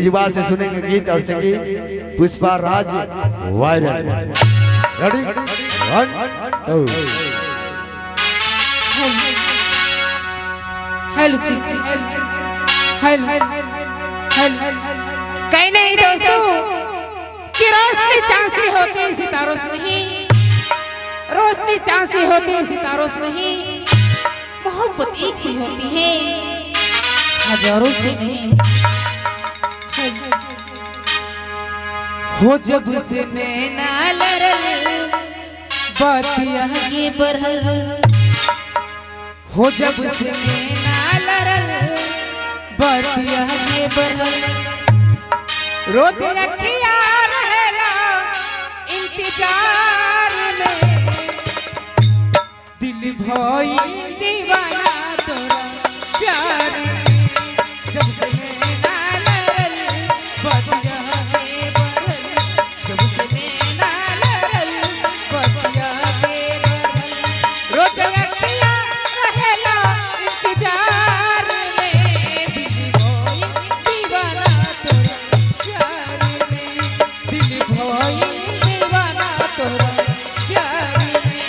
जुबा से सुनेंगे गीत और संगीत Pushpa Raj viral. Ready 1 2। Hello जी, हेलो कहीं नहीं दोस्तों कि रोशनी चांसी होती है सितारों से नहीं, रोशनी चांसी होती है सितारों से नहीं, मोहब्बत एक सी होती है हजारों से नहीं। हो जब से नैना लरल बातिया ये बरहल, हो जब से नैना लरल बातिया ये बरहल, रोज अखिया रहेला इंतजार में, दिल भइल दीवाना तोरा प्यार में। जब से नैना लरल बातिया ये बरहल, जब से नैना लरल बातिया ये बरहल, रोज अखिया रहेला इंतजार में, दिल भइल दीवाना तोरा प्यार में, दिल भइल दीवाना तोरा प्यार में।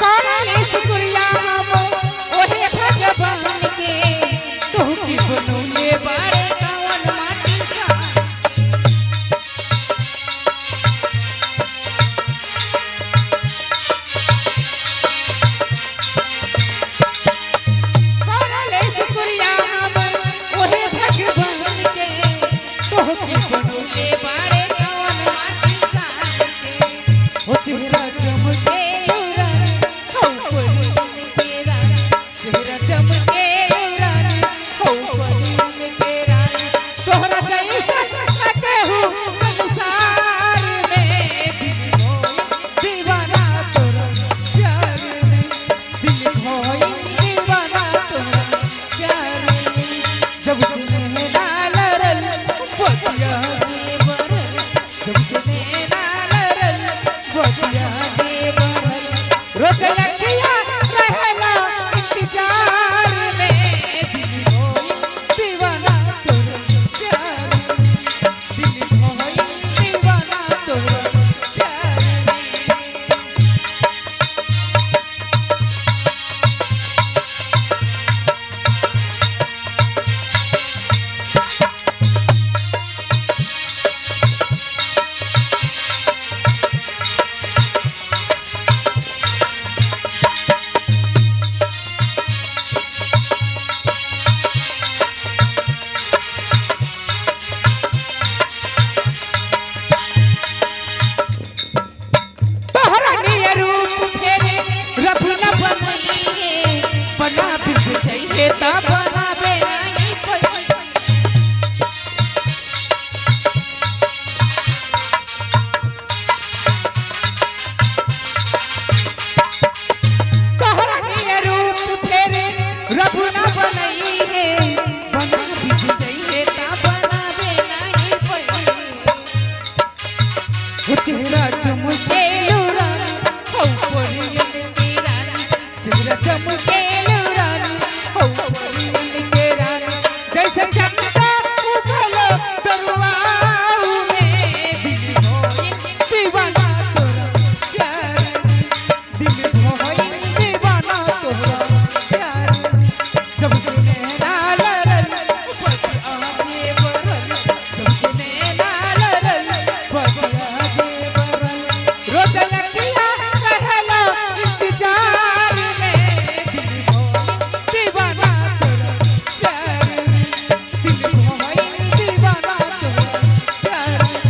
काले शुक्रिया मामो ओहे भगवान के, तोहके बनौले बारे कवन माटी सा। काले शुक्रिया मामो ओहे भगवान के, तोहके बनौले बारे कवन माटी सा के। ओ चेहरा चमके जब से नैना लरल बतिया दे बरल, जब से नैना लरल बतिया दे बरल, रोज अखिया रहेला इंतजार में, दिल भइल दीवाना तोरा प्यार में, दिल भइल दीवाना तोरा प्यार में। तोहरा नियर रूप फेरे रब न बनइए, बना बिज चाहिए ता बनावे नहीं कोई। तोहरा नियर रूप फेरे रब न बनइए, बना बिज चाहिए ता बनावे नहीं कोई। वो चेहरा चमके रानी हो परियन की रानी, चेहरा चमके रानी हो परियन के रानी, जैसे चमकता उभलो दरवाऊ में, दिल भइल दीवाना तोरा प्यार में, दिल भइल दीवाना तोरा प्यार में। जब से नैना लरल बतिया दे बरल, जब से नैना लरल बतिया दे बरल, रोज अखिया रहेला इंतजार में, दिल भइल दीवाना तोरा प्यार में, दिल भइल दीवाना तोरा प्यार में,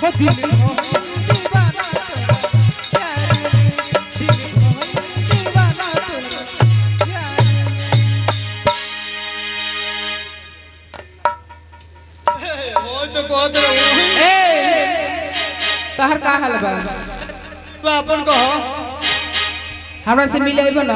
हो दिल भइल दीवाना तोरा प्यार में, दिल भइल दीवाना तोरा प्यार में। वो तो कहत रहो ए तोहर का हाल बा? अपन कहो हमरा से मिले ना